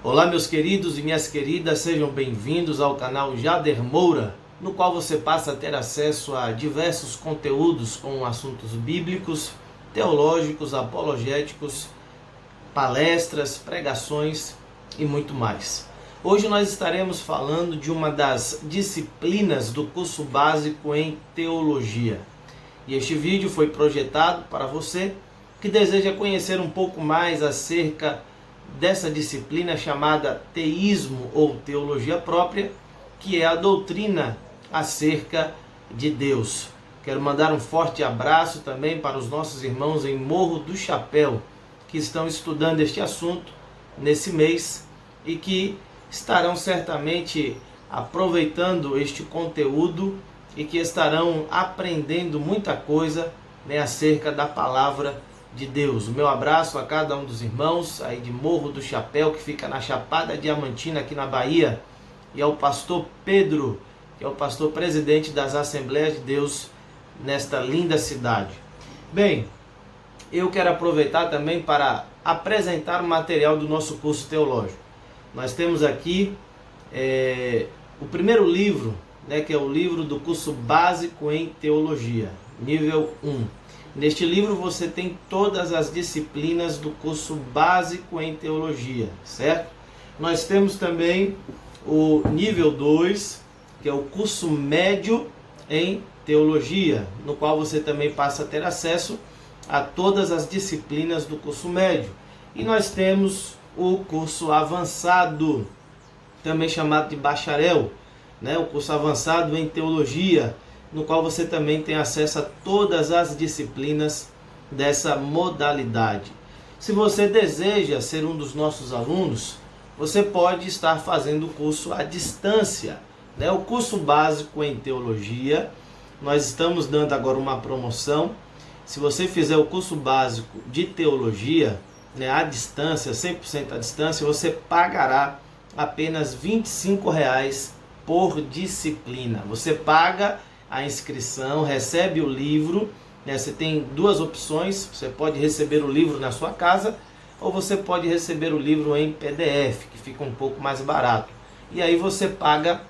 Olá, meus queridos e minhas queridas, sejam bem-vindos ao canal Jader Moura, no qual você passa a ter acesso a diversos conteúdos com assuntos bíblicos, teológicos, apologéticos, palestras, pregações e muito mais. Hoje nós estaremos falando de uma das disciplinas do curso básico em teologia. E este vídeo foi projetado para você que deseja conhecer um pouco mais acerca dessa disciplina chamada teísmo ou teologia própria, que é a doutrina acerca de Deus. Quero mandar um forte abraço também para os nossos irmãos em Morro do Chapéu, que estão estudando este assunto nesse mês e que estarão certamente aproveitando este conteúdo e que estarão aprendendo muita coisa, acerca da palavra de Deus. O meu abraço a cada um dos irmãos aí de Morro do Chapéu, que fica na Chapada Diamantina, aqui na Bahia, e ao pastor Pedro, que é o pastor presidente das Assembleias de Deus nesta linda cidade. Bem, eu quero aproveitar também para apresentar o material do nosso curso teológico. Nós temos aqui o primeiro livro, que é o livro do curso básico em teologia, nível 1. Neste livro você tem todas as disciplinas do curso básico em teologia, certo? Nós temos também o nível 2, que é o curso médio em teologia, no qual você também passa a ter acesso a todas as disciplinas do curso médio. E nós temos o curso avançado, também chamado de bacharel, o curso avançado em teologia, no qual você também tem acesso a todas as disciplinas dessa modalidade. Se você deseja ser um dos nossos alunos, você pode estar fazendo o curso à distância, o curso básico em teologia. Nós estamos dando agora uma promoção. Se você fizer o curso básico de teologia, à distância, 100% à distância, você pagará apenas R$ 25,00 por disciplina. Você paga a inscrição, recebe o livro, você tem duas opções: você pode receber o livro na sua casa ou você pode receber o livro em PDF, que fica um pouco mais barato. E aí você paga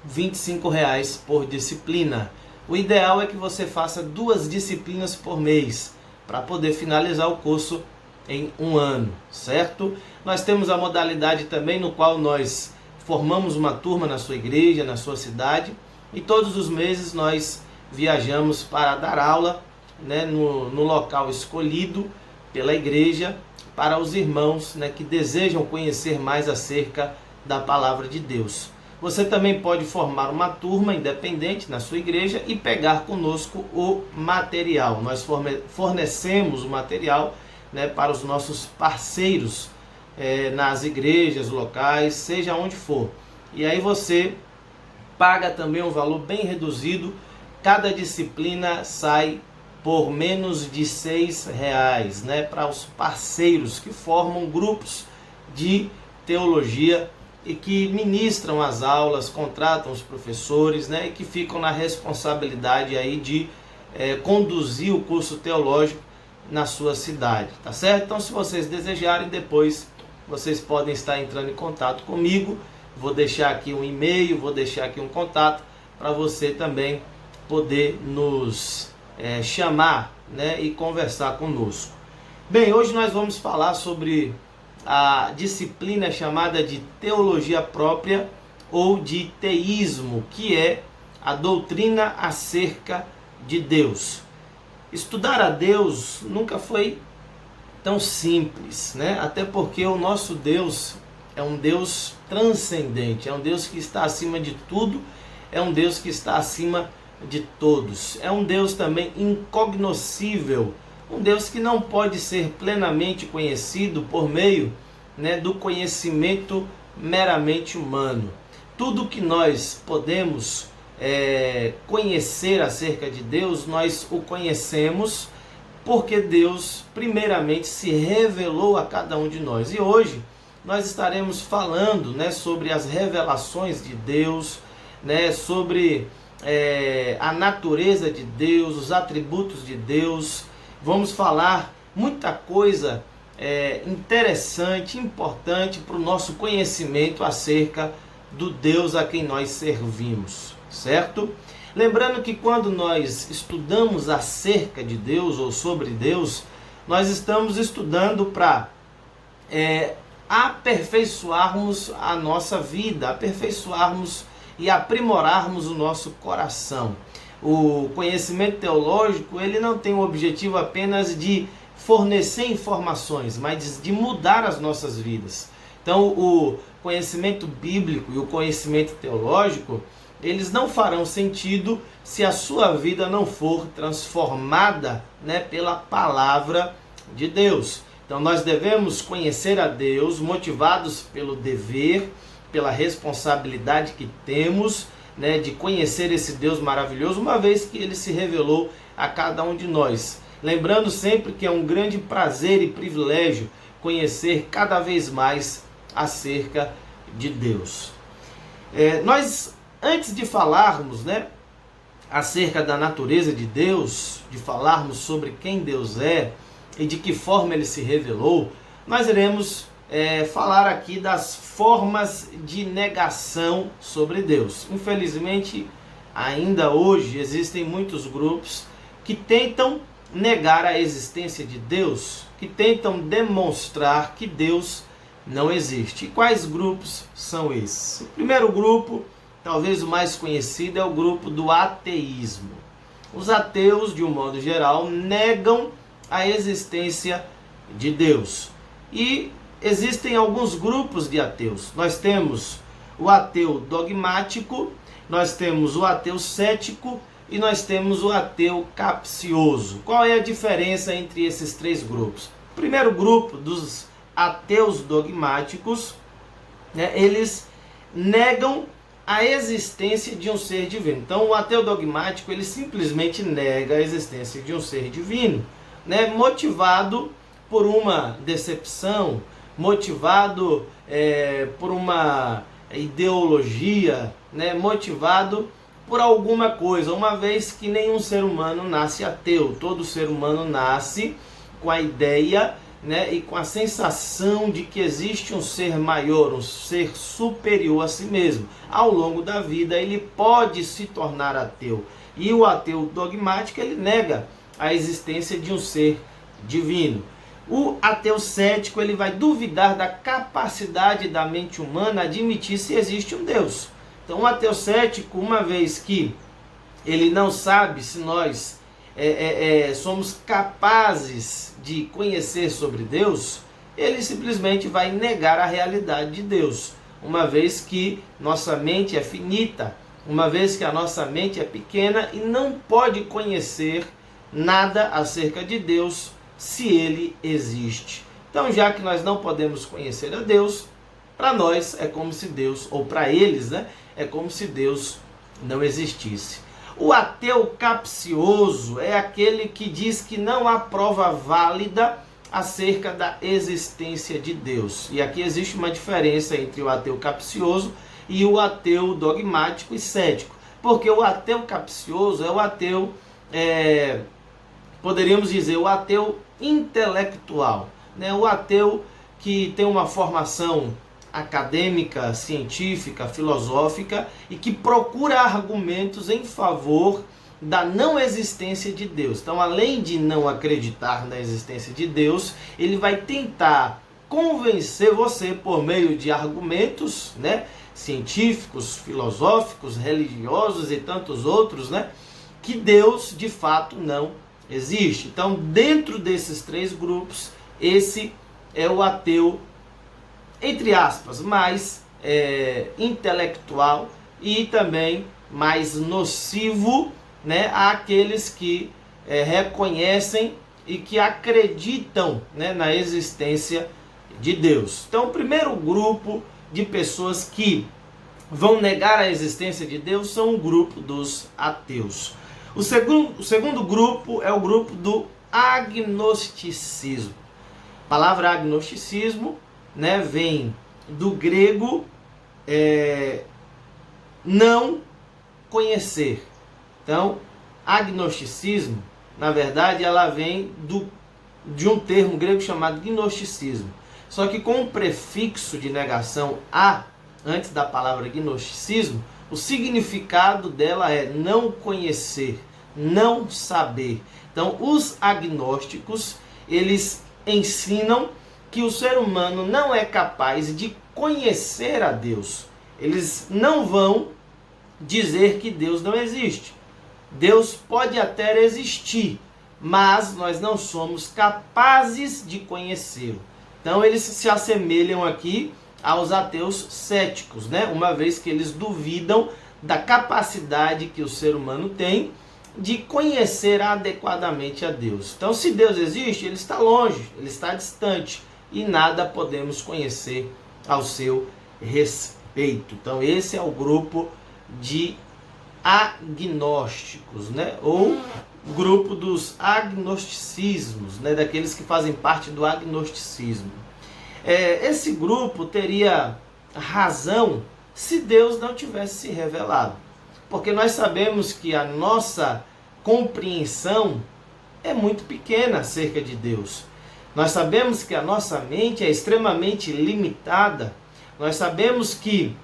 R$ 25,00 por disciplina. O ideal é que você faça 2 disciplinas por mês, para poder finalizar o curso em um ano, certo? Nós temos a modalidade também no qual nós formamos uma turma na sua igreja, na sua cidade, e todos os meses nós viajamos para dar aula no local escolhido pela igreja para os irmãos que desejam conhecer mais acerca da palavra de Deus. Você também pode formar uma turma independente na sua igreja e pegar conosco o material. Nós fornecemos o material para os nossos parceiros nas igrejas locais, seja onde for. E aí você paga também um valor bem reduzido. Cada disciplina sai por menos de R$ 6,00, para os parceiros que formam grupos de teologia e que ministram as aulas, contratam os professores, e que ficam na responsabilidade aí de conduzir o curso teológico na sua cidade, tá certo? Então, se vocês desejarem, depois vocês podem estar entrando em contato comigo. Vou deixar aqui um e-mail, vou deixar aqui um contato para você também poder nos chamar e conversar conosco. Bem, hoje nós vamos falar sobre a disciplina chamada de teologia própria ou de teísmo, que é a doutrina acerca de Deus. Estudar a Deus nunca foi tão simples, até porque o nosso Deus é um Deus transcendente, é um Deus que está acima de tudo, é um Deus que está acima de todos, é um Deus também incognoscível, um Deus que não pode ser plenamente conhecido por meio do conhecimento meramente humano. Tudo que nós podemos conhecer acerca de Deus, nós o conhecemos porque Deus primeiramente se revelou a cada um de nós. E hoje nós estaremos falando sobre as revelações de Deus, sobre a natureza de Deus, os atributos de Deus. Vamos falar muita coisa interessante, importante para o nosso conhecimento acerca do Deus a quem nós servimos, certo? Lembrando que quando nós estudamos acerca de Deus ou sobre Deus, nós estamos estudando para aperfeiçoarmos a nossa vida, aperfeiçoarmos e aprimorarmos o nosso coração. O conhecimento teológico, ele não tem o objetivo apenas de fornecer informações, mas de mudar as nossas vidas. Então, o conhecimento bíblico e o conhecimento teológico, eles não farão sentido se a sua vida não for transformada, pela palavra de Deus. Então, nós devemos conhecer a Deus, motivados pelo dever, pela responsabilidade que temos, de conhecer esse Deus maravilhoso, uma vez que ele se revelou a cada um de nós. Lembrando sempre que é um grande prazer e privilégio conhecer cada vez mais acerca de Deus. Nós, antes de falarmos, acerca da natureza de Deus, de falarmos sobre quem Deus é e de que forma ele se revelou, nós iremos falar aqui das formas de negação sobre Deus. Infelizmente, ainda hoje existem muitos grupos que tentam negar a existência de Deus, que tentam demonstrar que Deus não existe. E quais grupos são esses? O primeiro grupo, talvez o mais conhecido, é o grupo do ateísmo. Os ateus, de um modo geral, negam a existência de Deus. E existem alguns grupos de ateus. Nós temos o ateu dogmático, nós temos o ateu cético e nós temos o ateu capcioso. Qual é a diferença entre esses três grupos? O primeiro grupo, dos ateus dogmáticos, eles negam a existência de um ser divino. Então, o ateu dogmático, ele simplesmente nega a existência de um ser divino, motivado por uma decepção, motivado por uma ideologia, motivado por alguma coisa, uma vez que nenhum ser humano nasce ateu. Todo ser humano nasce com a ideia, e com a sensação de que existe um ser maior, um ser superior a si mesmo. Ao longo da vida ele pode se tornar ateu. E o ateu dogmático, ele nega a existência de um ser divino. O ateu cético, ele vai duvidar da capacidade da mente humana admitir se existe um Deus. Então, o ateu cético, uma vez que ele não sabe se nós somos capazes de conhecer sobre Deus, ele simplesmente vai negar a realidade de Deus, uma vez que nossa mente é finita, uma vez que a nossa mente é pequena e não pode conhecer nada acerca de Deus se ele existe. Então, já que nós não podemos conhecer a Deus, para nós é como se Deus, ou para eles, é como se Deus não existisse. O ateu capcioso é aquele que diz que não há prova válida acerca da existência de Deus. E aqui existe uma diferença entre o ateu capcioso e o ateu dogmático e cético. Porque o ateu capcioso é o ateu, poderíamos dizer, o ateu intelectual, o ateu que tem uma formação acadêmica, científica, filosófica e que procura argumentos em favor da não existência de Deus. Então, além de não acreditar na existência de Deus, ele vai tentar convencer você por meio de argumentos, científicos, filosóficos, religiosos e tantos outros, que Deus de fato não existe. Então, dentro desses três grupos, esse é o ateu, entre aspas, mais intelectual e também mais nocivo, àqueles que reconhecem e que acreditam, na existência de Deus. Então, o primeiro grupo de pessoas que vão negar a existência de Deus são o grupo dos ateus. O segundo grupo é o grupo do agnosticismo. A palavra agnosticismo vem do grego não conhecer. Então, agnosticismo, na verdade, ela vem do de um termo grego chamado gnosticismo. Só que com o prefixo de negação a, antes da palavra gnosticismo, o significado dela é não conhecer, não saber. Então, os agnósticos, eles ensinam que o ser humano não é capaz de conhecer a Deus. Eles não vão dizer que Deus não existe. Deus pode até existir, mas nós não somos capazes de conhecê-lo. Então eles se assemelham aqui aos ateus céticos, né? Uma vez que eles duvidam da capacidade que o ser humano tem de conhecer adequadamente a Deus. Então, se Deus existe, ele está longe, ele está distante e nada podemos conhecer ao seu respeito. Então, esse é o grupo de agnósticos, né? Ou grupo dos agnosticismos, né? Daqueles que fazem parte do agnosticismo. Esse grupo teria razão se Deus não tivesse se revelado. Porque nós sabemos que a nossa compreensão é muito pequena acerca de Deus. Nós sabemos que a nossa mente é extremamente limitada. Nós sabemos que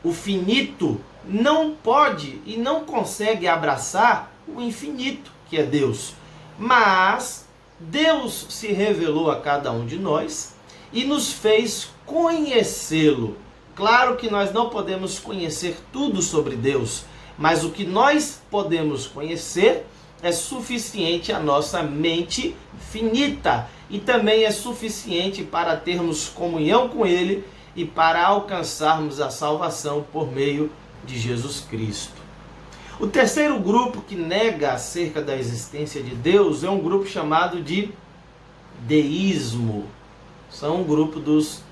o finito não pode e não consegue abraçar o infinito, que é Deus. Mas Deus se revelou a cada um de nós e nos fez conhecê-lo. Claro que nós não podemos conhecer tudo sobre Deus, mas o que nós podemos conhecer é suficiente à nossa mente finita e também é suficiente para termos comunhão com Ele e para alcançarmos a salvação por meio de Jesus Cristo. O terceiro grupo que nega acerca da existência de Deus é um grupo chamado de deísmo. São um grupo dos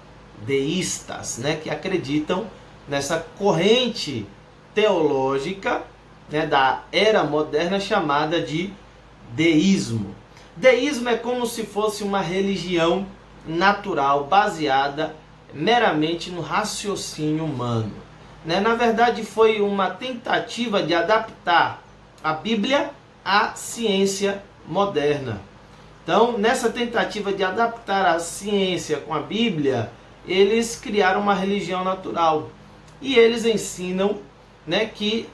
deístas, né, que acreditam nessa corrente teológica, né, da era moderna chamada de deísmo. Deísmo é como se fosse uma religião natural baseada meramente no raciocínio humano. Na verdade, foi uma tentativa de adaptar a Bíblia à ciência moderna. Então, nessa tentativa de adaptar a ciência com a Bíblia, eles criaram uma religião natural. E eles ensinam, né, que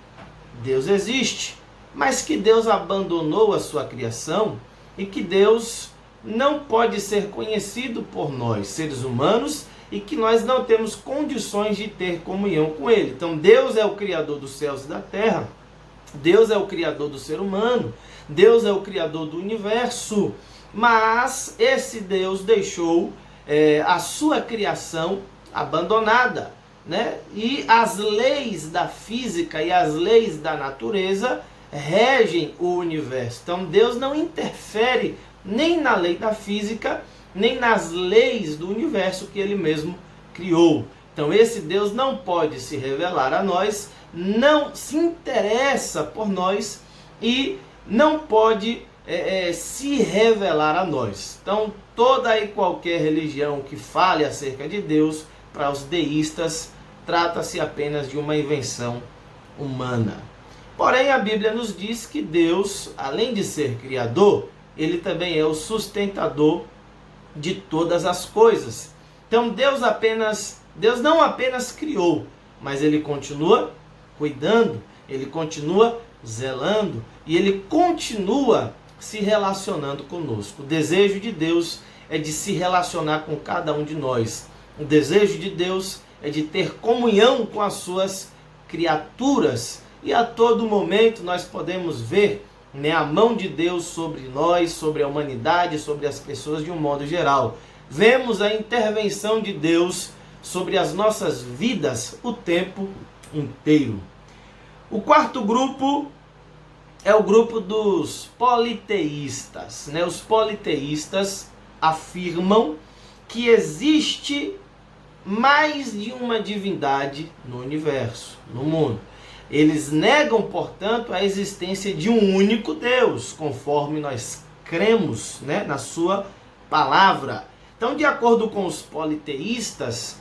Deus existe, mas que Deus abandonou a sua criação e que Deus não pode ser conhecido por nós, seres humanos, e que nós não temos condições de ter comunhão com Ele. Então, Deus é o Criador dos céus e da terra, Deus é o Criador do ser humano, Deus é o Criador do universo, mas esse Deus deixou a sua criação abandonada, né? E as leis da física e as leis da natureza regem o universo. Então, Deus não interfere nem na lei da física, nem nas leis do universo que Ele mesmo criou. Então, esse Deus não pode se revelar a nós, não se interessa por nós e não pode se revelar a nós. Então, toda e qualquer religião que fale acerca de Deus, para os deístas, trata-se apenas de uma invenção humana. Porém, a Bíblia nos diz que Deus, além de ser criador, Ele também é o sustentador de todas as coisas. Então, Deus não apenas criou, mas Ele continua cuidando, Ele continua zelando e Ele continua se relacionando conosco. O desejo de Deus é de se relacionar com cada um de nós. O desejo de Deus é de ter comunhão com as suas criaturas. E a todo momento nós podemos ver, né, a mão de Deus sobre nós, sobre a humanidade, sobre as pessoas de um modo geral. Vemos a intervenção de Deus sobre as nossas vidas o tempo inteiro. O quarto grupo é o grupo dos politeístas, né? Os politeístas afirmam que existe mais de uma divindade no universo, no mundo. Eles negam, portanto, a existência de um único Deus, conforme nós cremos, né, na sua palavra. Então, de acordo com os politeístas,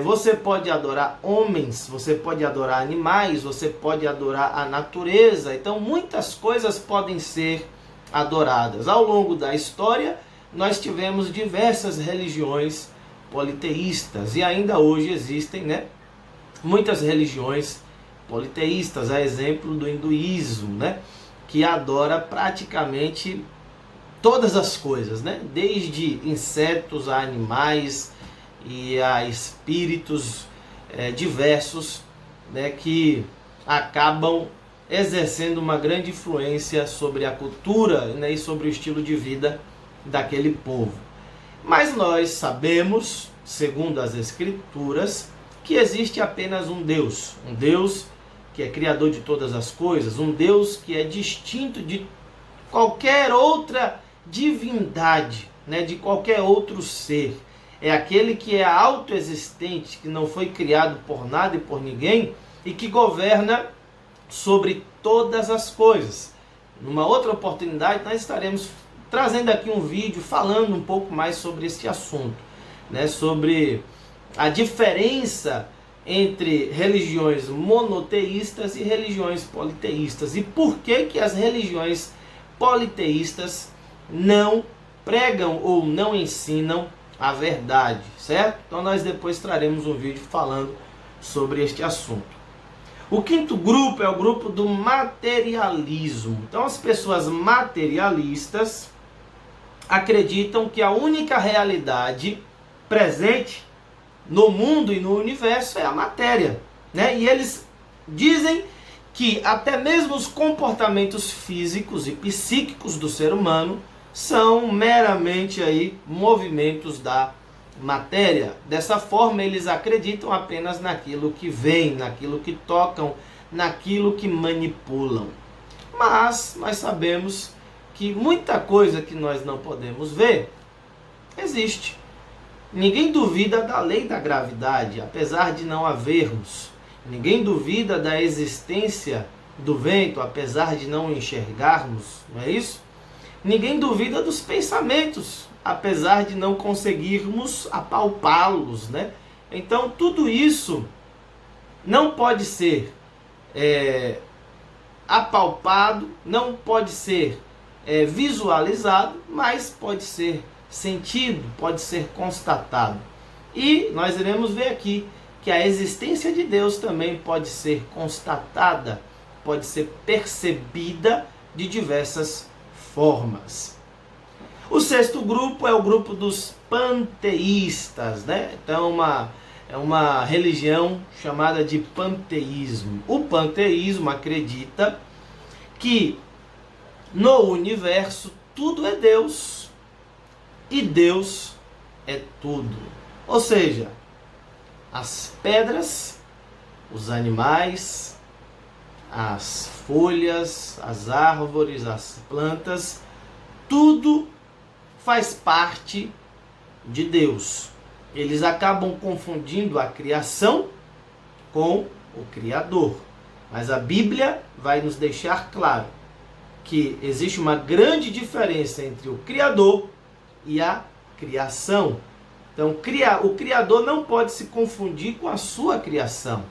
você pode adorar homens, você pode adorar animais, você pode adorar a natureza. Então, muitas coisas podem ser adoradas. Ao longo da história, nós tivemos diversas religiões politeístas e ainda hoje existem, né, muitas religiões politeístas, a exemplo do hinduísmo, né, que adora praticamente todas as coisas, né, desde insetos a animais e a espíritos diversos, né, que acabam exercendo uma grande influência sobre a cultura, né, e sobre o estilo de vida daquele povo. Mas nós sabemos, segundo as Escrituras, que existe apenas um Deus que é criador de todas as coisas, um Deus que é distinto de qualquer outra divindade, né, de qualquer outro ser. É aquele que é autoexistente, que não foi criado por nada e por ninguém e que governa sobre todas as coisas. Numa outra oportunidade, nós estaremos trazendo aqui um vídeo falando um pouco mais sobre esse assunto, né, sobre a diferença entre religiões monoteístas e religiões politeístas e por que as religiões politeístas não pregam ou não ensinam a verdade, certo? Então nós depois traremos um vídeo falando sobre este assunto. O quinto grupo é o grupo do materialismo. Então as pessoas materialistas acreditam que a única realidade presente no mundo e no universo é a matéria, né? E eles dizem que até mesmo os comportamentos físicos e psíquicos do ser humano são meramente aí movimentos da matéria. Dessa forma, eles acreditam apenas naquilo que veem, naquilo que tocam, naquilo que manipulam. Mas nós sabemos que muita coisa que nós não podemos ver existe. Ninguém duvida da lei da gravidade, apesar de não havermos. Ninguém duvida da existência do vento, apesar de não enxergarmos, não é isso? Ninguém duvida dos pensamentos, apesar de não conseguirmos apalpá-los, né? Então, tudo isso não pode ser apalpado, não pode ser visualizado, mas pode ser sentido, pode ser constatado. E nós iremos ver aqui que a existência de Deus também pode ser constatada, pode ser percebida de diversas formas. O sexto grupo é o grupo dos panteístas, né? Então é uma religião chamada de panteísmo. O panteísmo acredita que no universo tudo é Deus e Deus é tudo. Ou seja, as pedras, os animais, as folhas, as árvores, as plantas, tudo faz parte de Deus. Eles acabam confundindo a criação com o Criador. Mas a Bíblia vai nos deixar claro que existe uma grande diferença entre o Criador e a criação. Então, o Criador não pode se confundir com a sua criação.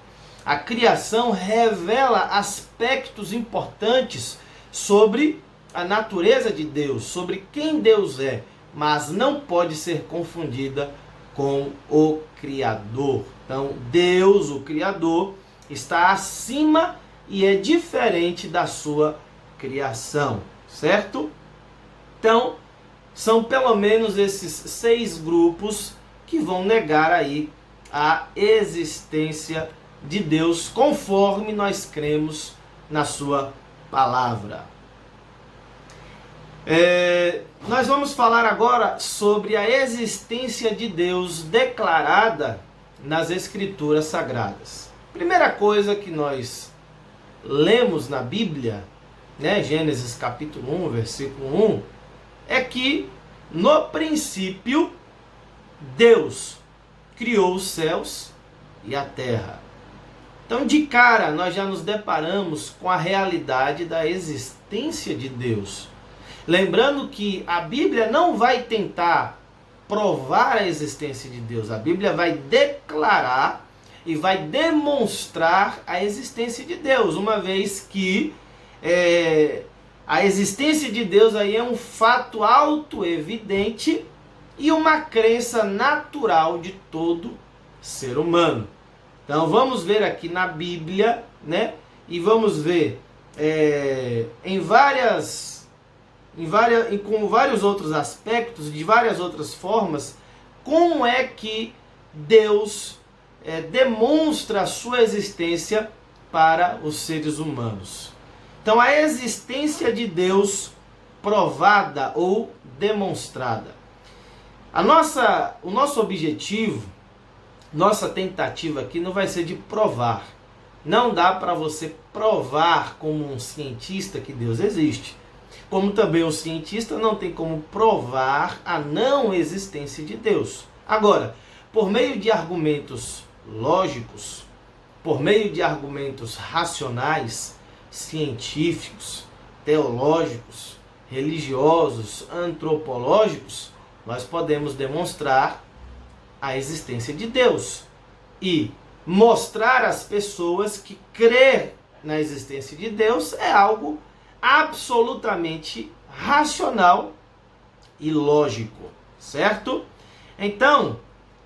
A criação revela aspectos importantes sobre a natureza de Deus, sobre quem Deus é, mas não pode ser confundida com o Criador. Então, Deus, o Criador, está acima e é diferente da sua criação, certo? Então, são pelo menos esses 6 grupos que vão negar aí a existência de Deus, conforme nós cremos na sua palavra. Nós vamos falar agora sobre a existência de Deus declarada nas Escrituras Sagradas. Primeira coisa que nós lemos na Bíblia, né, Gênesis capítulo 1, versículo 1, é que no princípio Deus criou os céus e a terra. Então, de cara, nós já nos deparamos com a realidade da existência de Deus. Lembrando que a Bíblia não vai tentar provar a existência de Deus. A Bíblia vai declarar e vai demonstrar a existência de Deus, uma vez que A existência de Deus aí é um fato autoevidente e uma crença natural de todo ser humano. Então vamos ver aqui na Bíblia, né? E vamos ver com vários outros aspectos, de várias outras formas, como é que Deus demonstra a sua existência para os seres humanos. Então a existência de Deus provada ou demonstrada. O nosso objetivo, nossa tentativa aqui não vai ser de provar. Não dá para você provar como um cientista que Deus existe. Como também o cientista não tem como provar a não existência de Deus. Agora, por meio de argumentos lógicos, por meio de argumentos racionais, científicos, teológicos, religiosos, antropológicos, nós podemos demonstrar a existência de Deus e mostrar às pessoas que crer na existência de Deus é algo absolutamente racional e lógico, certo? Então,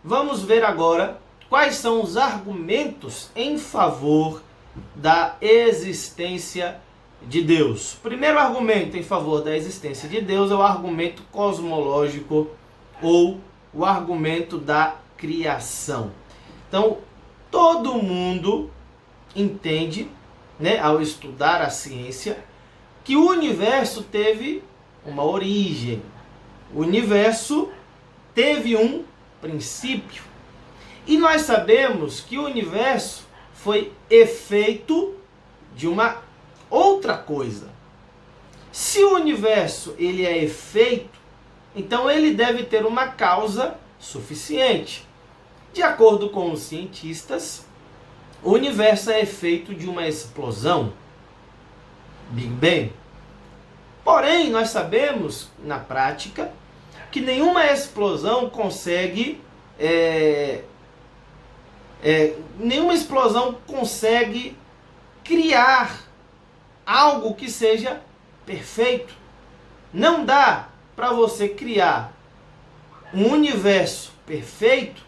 vamos ver agora quais são os argumentos em favor da existência de Deus. O primeiro argumento em favor da existência de Deus é o argumento cosmológico ou o argumento da criação. Então, todo mundo entende, né, ao estudar a ciência, que o universo teve uma origem. O universo teve um princípio. E nós sabemos que o universo foi efeito de uma outra coisa. Se o universo ele é efeito, então ele deve ter uma causa suficiente. De acordo com os cientistas, o universo é efeito de uma explosão, Big Bang. Porém, nós sabemos, na prática, que nenhuma explosão consegue criar algo que seja perfeito. Não dá para você criar um universo perfeito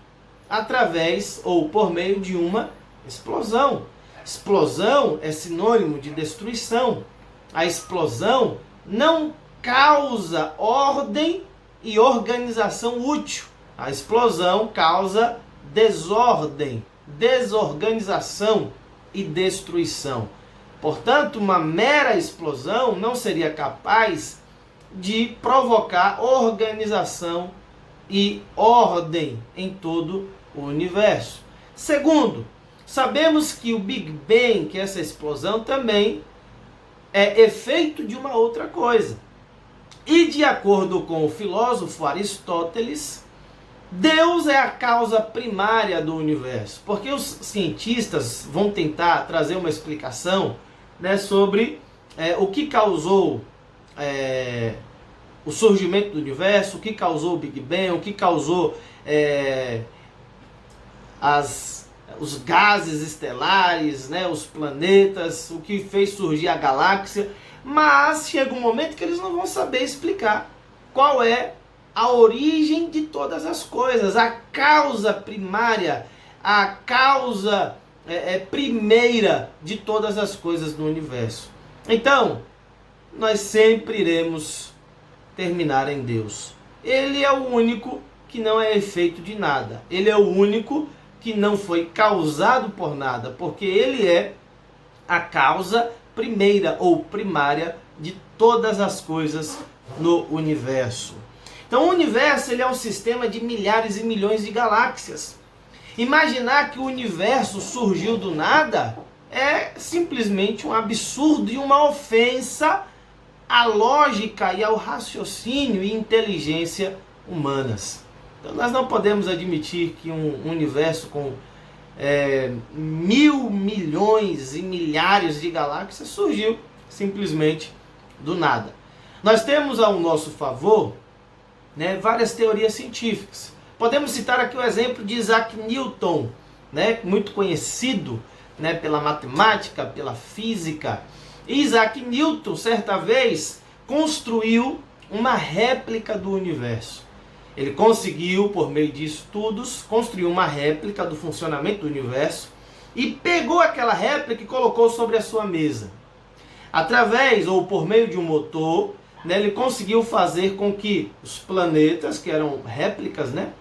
através ou por meio de uma explosão. Explosão é sinônimo de destruição. A explosão não causa ordem e organização útil. A explosão causa desordem, desorganização e destruição. Portanto, uma mera explosão não seria capaz de provocar organização e ordem em todo o universo. Segundo, sabemos que o Big Bang, que é essa explosão, também é efeito de uma outra coisa. E de acordo com o filósofo Aristóteles, Deus é a causa primária do universo. Porque os cientistas vão tentar trazer uma explicação, né, sobre o que causou o surgimento do universo, o que causou o Big Bang, o que causou os gases estelares, né, os planetas, o que fez surgir a galáxia. Mas chega um momento que eles não vão saber explicar qual é a origem de todas as coisas, a causa primária, a causa primeira de todas as coisas no universo. Então, nós sempre iremos terminar em Deus. Ele é o único que não é efeito de nada. Ele é o único que não foi causado por nada, porque ele é a causa primeira ou primária de todas as coisas no universo. Então o universo ele é um sistema de milhares e milhões de galáxias. Imaginar que o universo surgiu do nada é simplesmente um absurdo e uma ofensa à lógica e ao raciocínio e inteligência humanas. Então nós não podemos admitir que um universo com 1.000 milhões e milhares de galáxias surgiu simplesmente do nada. Nós temos ao nosso favor, né, várias teorias científicas. Podemos citar aqui o exemplo de Isaac Newton, né, muito conhecido, né, pela matemática, pela física. Isaac Newton, certa vez, construiu uma réplica do universo. Ele conseguiu, por meio de estudos, construir uma réplica do funcionamento do universo e pegou aquela réplica e colocou sobre a sua mesa. Através ou por meio de um motor, né, ele conseguiu fazer com que os planetas, que eram réplicas, né,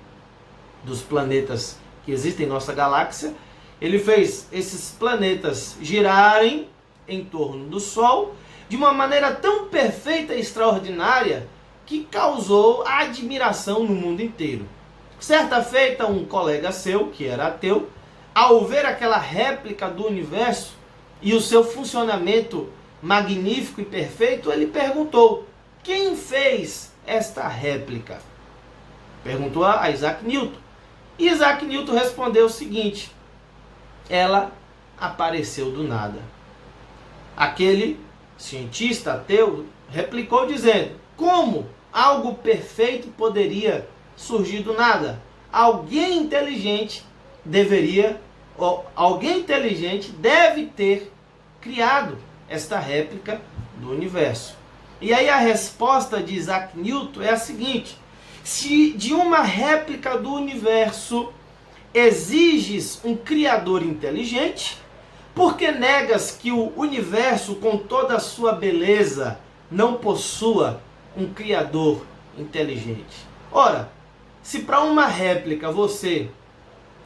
dos planetas que existem em nossa galáxia, ele fez esses planetas girarem em torno do Sol de uma maneira tão perfeita e extraordinária que causou admiração no mundo inteiro. Certa feita, um colega seu, que era ateu, ao ver aquela réplica do universo e o seu funcionamento magnífico e perfeito, ele perguntou: quem fez esta réplica? Perguntou a Isaac Newton. E Isaac Newton respondeu o seguinte: ela apareceu do nada. Aquele cientista ateu replicou dizendo: como algo perfeito poderia surgir do nada? Alguém inteligente deve ter criado esta réplica do universo. E aí a resposta de Isaac Newton é a seguinte: se de uma réplica do universo exiges um criador inteligente, por que negas que o universo, com toda a sua beleza, não possua um criador inteligente? Ora, se para uma réplica você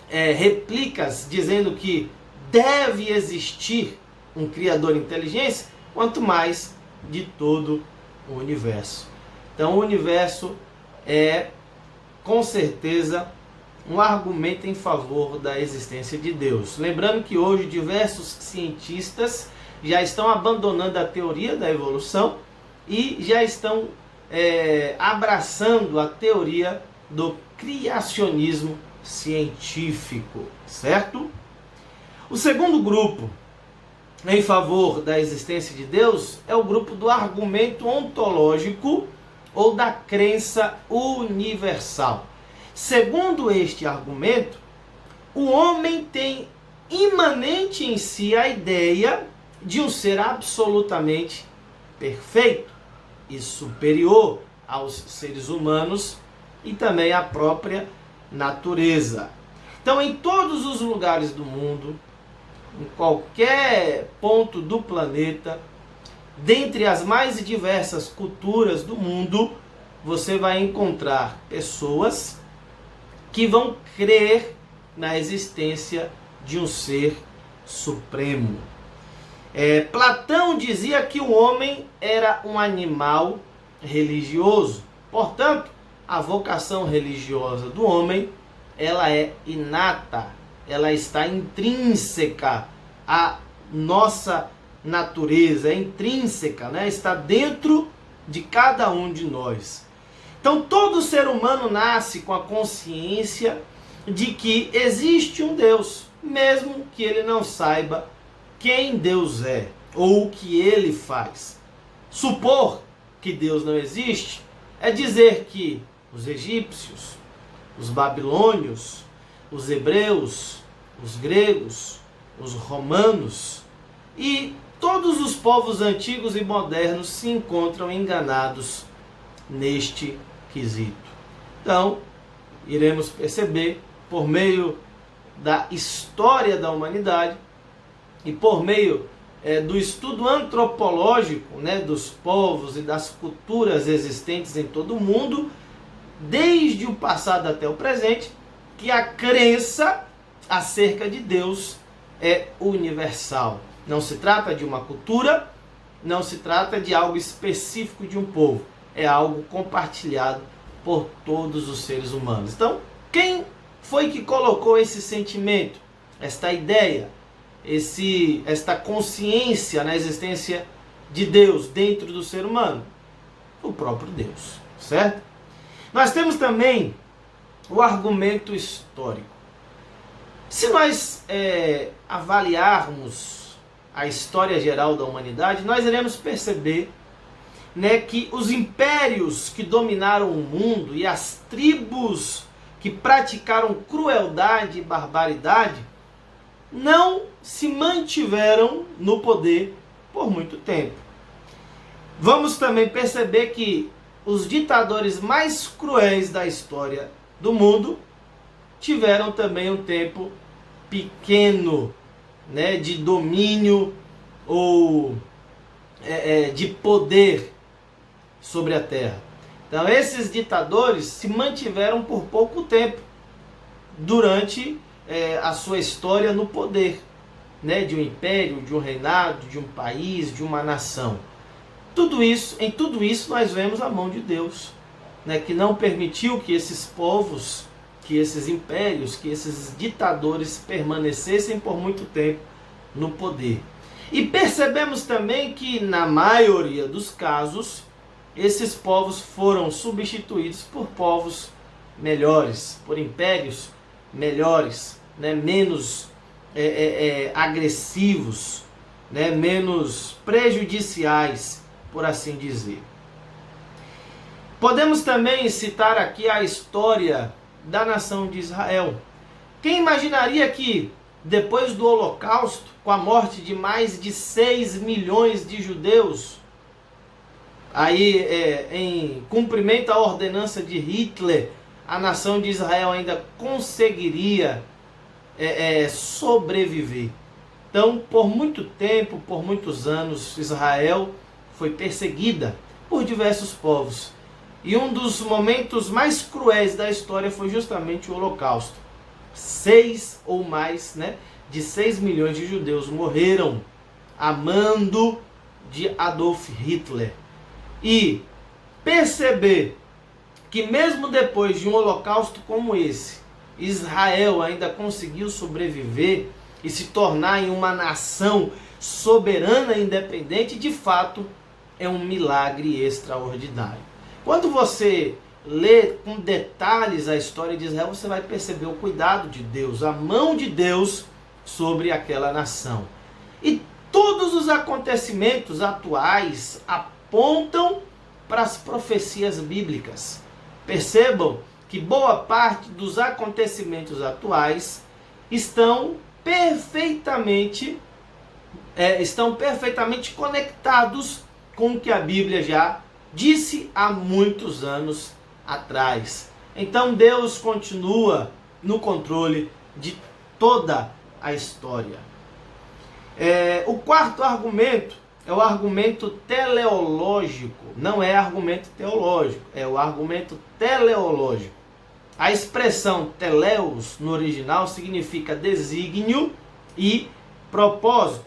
replicas dizendo que deve existir um criador inteligente, quanto mais de todo o universo. Então o universo é, com certeza, um argumento em favor da existência de Deus. Lembrando que hoje diversos cientistas já estão abandonando a teoria da evolução e já estão abraçando a teoria do criacionismo científico, certo? O segundo grupo em favor da existência de Deus é o grupo do argumento ontológico ou da crença universal. Segundo este argumento, o homem tem imanente em si a ideia de um ser absolutamente perfeito e superior aos seres humanos e também à própria natureza. Então, em todos os lugares do mundo, em qualquer ponto do planeta, dentre as mais diversas culturas do mundo, você vai encontrar pessoas que vão crer na existência de um ser supremo. Platão dizia que o homem era um animal religioso. Portanto, a vocação religiosa do homem, ela é inata, ela está intrínseca à nossa natureza, é intrínseca, né? Está dentro de cada um de nós. Então todo ser humano nasce com a consciência de que existe um Deus, mesmo que ele não saiba quem Deus é ou o que ele faz. Supor que Deus não existe é dizer que os egípcios, os babilônios, os hebreus, os gregos, os romanos e todos os povos antigos e modernos se encontram enganados neste quesito. Então, iremos perceber, por meio da história da humanidade e por meio do estudo antropológico, né, dos povos e das culturas existentes em todo o mundo, desde o passado até o presente, que a crença acerca de Deus é universal. Não se trata de uma cultura, não se trata de algo específico de um povo. É algo compartilhado por todos os seres humanos. Então, quem foi que colocou esse sentimento, esta ideia, esta consciência na existência de Deus dentro do ser humano? O próprio Deus, certo? Nós temos também o argumento histórico. Se nós avaliarmos a história geral da humanidade, nós iremos perceber, né, que os impérios que dominaram o mundo e as tribos que praticaram crueldade e barbaridade não se mantiveram no poder por muito tempo. Vamos também perceber que os ditadores mais cruéis da história do mundo tiveram também um tempo pequeno, né, de domínio ou de poder sobre a terra. Então esses ditadores se mantiveram por pouco tempo durante a sua história no poder, né, de um império, de um reinado, de um país, de uma nação. Em tudo isso nós vemos a mão de Deus, né, que não permitiu que esses povos, que esses impérios, que esses ditadores permanecessem por muito tempo no poder. E percebemos também que na maioria dos casos, esses povos foram substituídos por povos melhores, por impérios melhores, né, menos agressivos, né, menos prejudiciais, por assim dizer. Podemos também citar aqui a história da nação de Israel. Quem imaginaria que depois do Holocausto, com a morte de mais de 6 milhões de judeus, aí em cumprimento à ordenança de Hitler, a nação de Israel ainda conseguiria sobreviver? Então, por muito tempo, por muitos anos, Israel foi perseguida por diversos povos. E um dos momentos mais cruéis da história foi justamente o Holocausto. 6 ou mais, né, de 6 milhões de judeus morreram a mando de Adolf Hitler. E perceber que mesmo depois de um holocausto como esse, Israel ainda conseguiu sobreviver e se tornar em uma nação soberana e independente, de fato, é um milagre extraordinário. Quando você lê com detalhes a história de Israel, você vai perceber o cuidado de Deus, a mão de Deus sobre aquela nação. E todos os acontecimentos atuais apontam para as profecias bíblicas. Percebam que boa parte dos acontecimentos atuais estão perfeitamente conectados com o que a Bíblia já disse há muitos anos atrás. Então Deus continua no controle de toda a história. O quarto argumento é o argumento teleológico. Não é argumento teológico, é o argumento teleológico. A expressão teleos no original significa desígnio e propósito.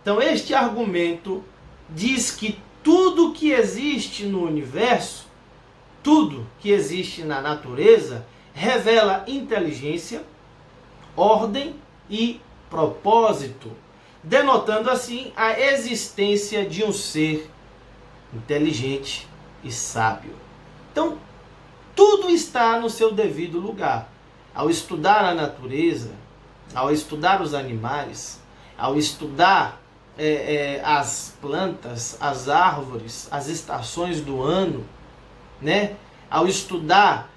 Então este argumento diz que tudo que existe no universo, tudo que existe na natureza, revela inteligência, ordem e propósito, denotando assim a existência de um ser inteligente e sábio. Então, tudo está no seu devido lugar. Ao estudar a natureza, ao estudar os animais, ao estudar as plantas, as árvores, as estações do ano, né? Ao estudar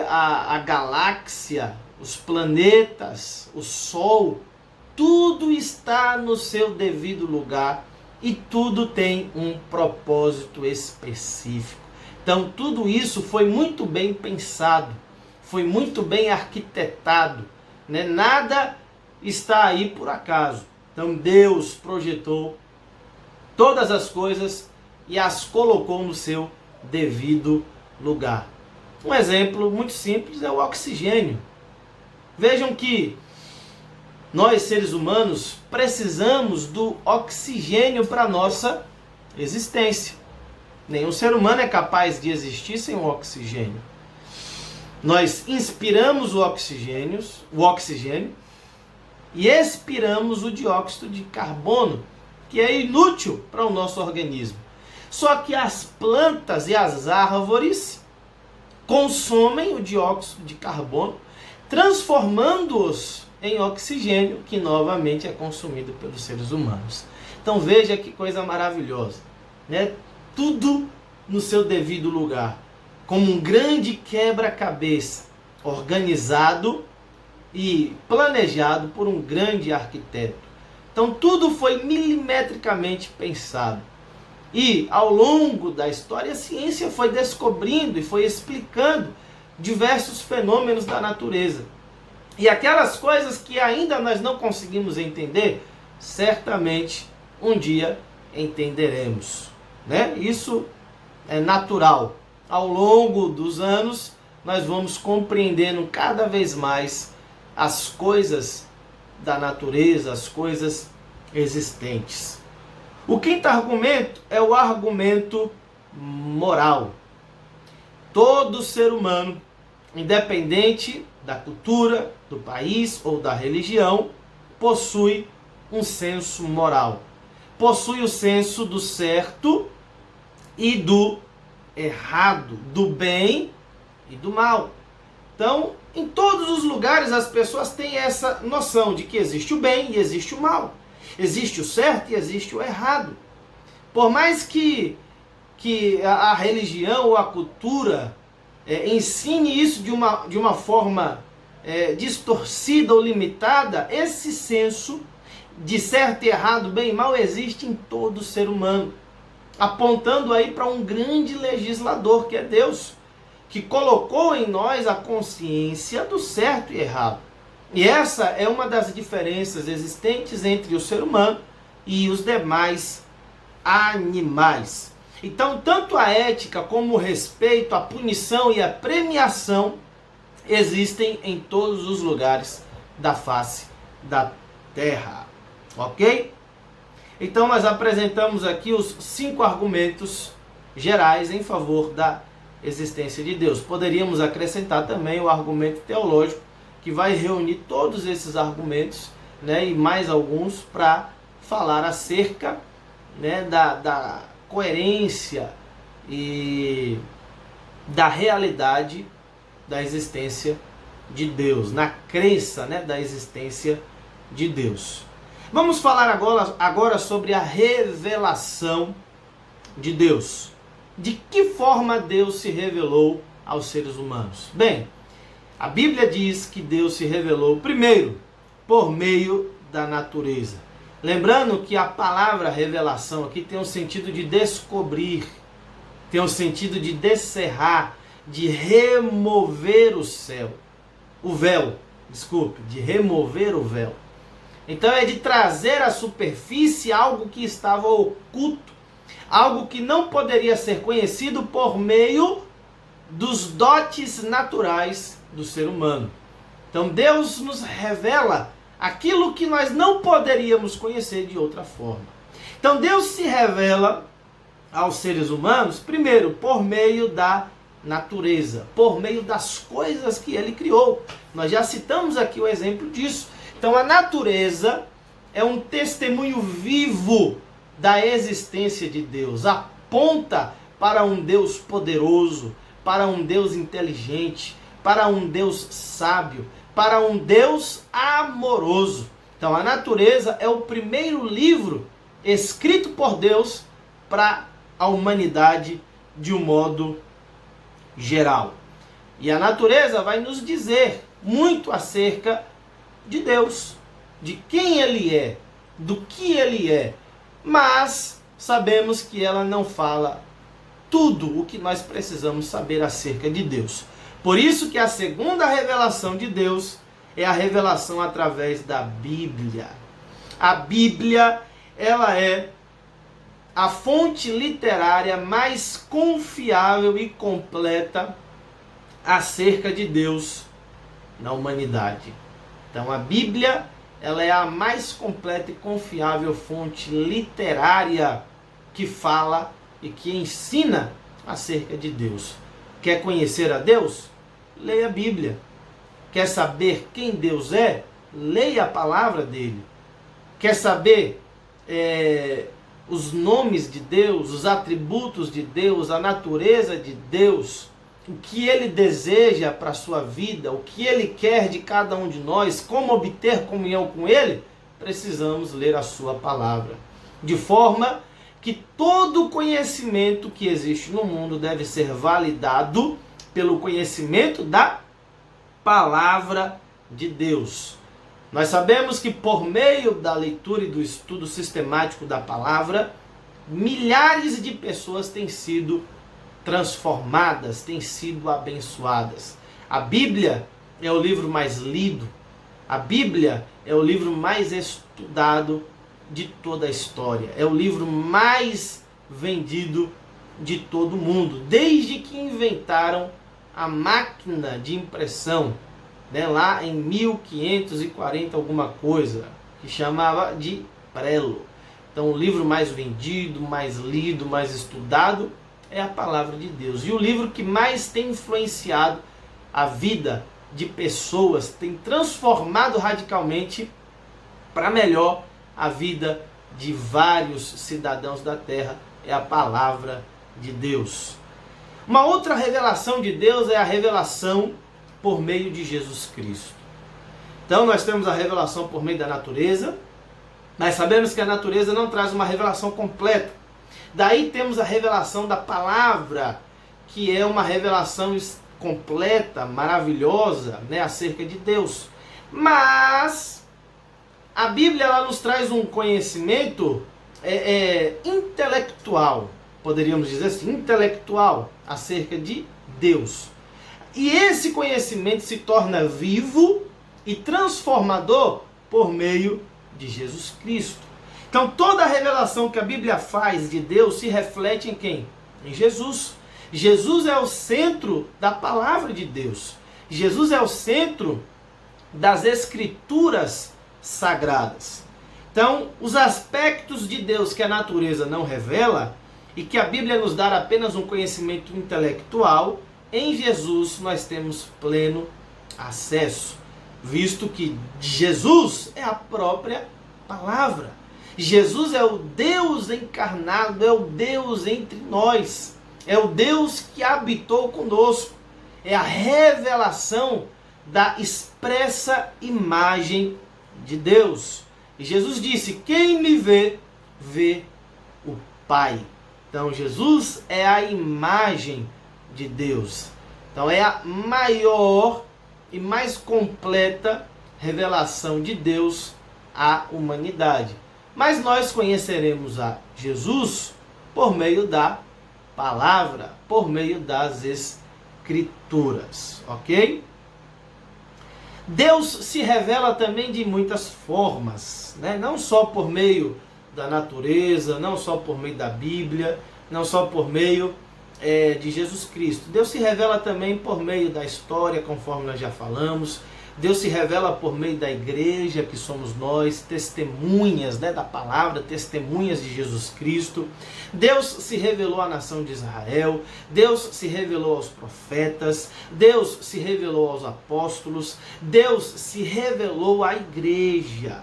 a galáxia, os planetas, o Sol, tudo está no seu devido lugar e tudo tem um propósito específico. Então tudo isso foi muito bem pensado, foi muito bem arquitetado, né? Nada está aí por acaso. Então Deus projetou todas as coisas e as colocou no seu devido lugar. Um exemplo muito simples é o oxigênio. Vejam que nós, seres humanos, precisamos do oxigênio para a nossa existência. Nenhum ser humano é capaz de existir sem o oxigênio. Nós inspiramos o oxigênio e expiramos o dióxido de carbono, que é inútil para o nosso organismo. Só que as plantas e as árvores consomem o dióxido de carbono, transformando-os em oxigênio, que novamente é consumido pelos seres humanos. Então veja que coisa maravilhosa, né? Tudo no seu devido lugar, como um grande quebra-cabeça, organizado e planejado por um grande arquiteto. Então tudo foi milimetricamente pensado. E ao longo da história a ciência foi descobrindo e foi explicando diversos fenômenos da natureza. E aquelas coisas que ainda nós não conseguimos entender, certamente um dia entenderemos, né? Isso é natural. Ao longo dos anos, nós vamos compreendendo cada vez mais as coisas da natureza, as coisas existentes. O quinto argumento é o argumento moral. Todo ser humano, independente da cultura, do país ou da religião, possui um senso moral. Possui o senso do certo e do errado, do bem e do mal. Então, em todos os lugares as pessoas têm essa noção de que existe o bem e existe o mal. Existe o certo e existe o errado. Por mais que a religião ou a cultura ensine isso de uma forma distorcida ou limitada, esse senso de certo e errado, bem e mal, existe em todo ser humano. Apontando aí para um grande legislador que é Deus, que colocou em nós a consciência do certo e errado. E essa é uma das diferenças existentes entre o ser humano e os demais animais. Então, tanto a ética como o respeito, a punição e a premiação existem em todos os lugares da face da terra. Ok? Então, nós apresentamos aqui os 5 argumentos gerais em favor da existência de Deus. Poderíamos acrescentar também o argumento teológico, que vai reunir todos esses argumentos, né, e mais alguns para falar acerca, né, da coerência e da realidade da existência de Deus, na crença, né, da existência de Deus. Vamos falar agora sobre a revelação de Deus. De que forma Deus se revelou aos seres humanos? Bem, a Bíblia diz que Deus se revelou primeiro por meio da natureza. Lembrando que a palavra revelação aqui tem o sentido de descobrir, tem o sentido de descerrar, de remover de remover o véu. Então é de trazer à superfície algo que estava oculto, algo que não poderia ser conhecido por meio dos dotes naturais do ser humano. Então Deus nos revela aquilo que nós não poderíamos conhecer de outra forma. Então Deus se revela aos seres humanos, primeiro, por meio da natureza, por meio das coisas que Ele criou. Nós já citamos aqui o exemplo disso. Então a natureza é um testemunho vivo da existência de Deus. Aponta para um Deus poderoso, para um Deus inteligente, para um Deus sábio, para um Deus amoroso. Então a natureza é o primeiro livro escrito por Deus para a humanidade de um modo geral. E a natureza vai nos dizer muito acerca de Deus, de quem Ele é, do que Ele é. Mas sabemos que ela não fala tudo o que nós precisamos saber acerca de Deus. Por isso que a segunda revelação de Deus é a revelação através da Bíblia. A Bíblia, ela é a fonte literária mais confiável e completa acerca de Deus na humanidade. Então a Bíblia, ela é a mais completa e confiável fonte literária que fala e que ensina acerca de Deus. Quer conhecer a Deus? Leia a Bíblia. Quer saber quem Deus é? Leia a palavra dele. Quer saber os nomes de Deus, os atributos de Deus, a natureza de Deus, o que Ele deseja para a sua vida, o que Ele quer de cada um de nós, como obter comunhão com Ele? Precisamos ler a sua palavra. De forma que todo conhecimento que existe no mundo deve ser validado pelo conhecimento da palavra de Deus. Nós sabemos que por meio da leitura e do estudo sistemático da palavra, milhares de pessoas têm sido transformadas, têm sido abençoadas. A Bíblia é o livro mais lido, a Bíblia é o livro mais estudado de toda a história, é o livro mais vendido de todo o mundo, desde que inventaram a máquina de impressão, né, lá em 1540 alguma coisa, que chamava de prelo. Então o livro mais vendido, mais lido, mais estudado é a palavra de Deus. E o livro que mais tem influenciado a vida de pessoas, tem transformado radicalmente para melhor a vida de vários cidadãos da terra, é a palavra de Deus. Uma outra revelação de Deus é a revelação por meio de Jesus Cristo. Então nós temos a revelação por meio da natureza. Nós sabemos que a natureza não traz uma revelação completa. Daí temos a revelação da palavra, que é uma revelação completa, maravilhosa, né, acerca de Deus. Mas a Bíblia ela nos traz um conhecimento intelectual, poderíamos dizer assim, intelectual, acerca de Deus. E esse conhecimento se torna vivo e transformador por meio de Jesus Cristo. Então toda a revelação que a Bíblia faz de Deus se reflete em quem? Em Jesus. Jesus é o centro da palavra de Deus. Jesus é o centro das Escrituras sagradas. Então, os aspectos de Deus que a natureza não revela e que a Bíblia nos dá apenas um conhecimento intelectual, em Jesus nós temos pleno acesso, visto que Jesus é a própria palavra. Jesus é o Deus encarnado, é o Deus entre nós, é o Deus que habitou conosco, é a revelação da expressa imagem de Deus. E Jesus disse: quem me vê, vê o Pai. Então Jesus é a imagem de Deus. Então é a maior e mais completa revelação de Deus à humanidade. Mas nós conheceremos a Jesus por meio da palavra, por meio das Escrituras, ok? Deus se revela também de muitas formas, né? Não só por meio da natureza, não só por meio da Bíblia, não só por meio de Jesus Cristo. Deus se revela também por meio da história, conforme nós já falamos. Deus se revela por meio da igreja, que somos nós, testemunhas, né, da palavra, testemunhas de Jesus Cristo. Deus se revelou à nação de Israel, Deus se revelou aos profetas, Deus se revelou aos apóstolos, Deus se revelou à igreja.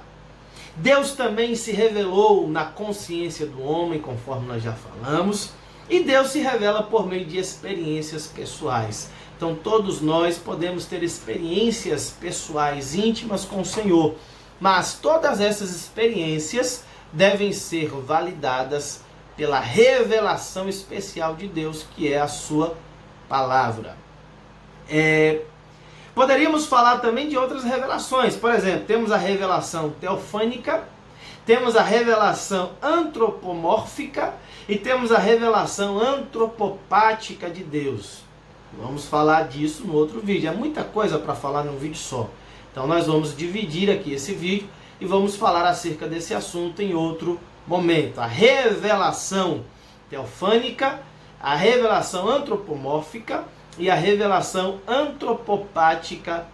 Deus também se revelou na consciência do homem, conforme nós já falamos, e Deus se revela por meio de experiências pessoais. Então todos nós podemos ter experiências pessoais íntimas com o Senhor, mas todas essas experiências devem ser validadas pela revelação especial de Deus, que é a sua palavra. Poderíamos falar também de outras revelações. Por exemplo, temos a revelação teofânica, temos a revelação antropomórfica e temos a revelação antropopática de Deus. Vamos falar disso no outro vídeo. É muita coisa para falar num vídeo só. Então nós vamos dividir aqui esse vídeo e vamos falar acerca desse assunto em outro momento. A revelação teofânica, a revelação antropomórfica e a revelação antropopática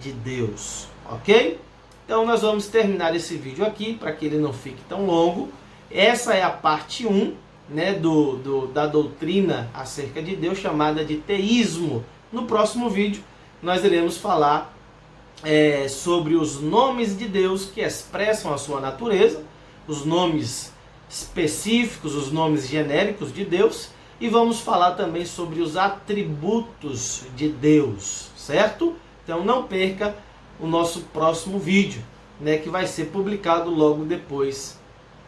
de Deus. Ok? Então nós vamos terminar esse vídeo aqui para que ele não fique tão longo. Essa é a parte 1. Né, da doutrina acerca de Deus, chamada de teísmo. No próximo vídeo nós iremos falar sobre os nomes de Deus que expressam a sua natureza, os nomes específicos, os nomes genéricos de Deus, e vamos falar também sobre os atributos de Deus, certo? Então não perca o nosso próximo vídeo, né, que vai ser publicado logo depois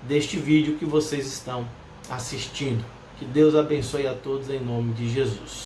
deste vídeo que vocês estão assistindo. Que Deus abençoe a todos em nome de Jesus.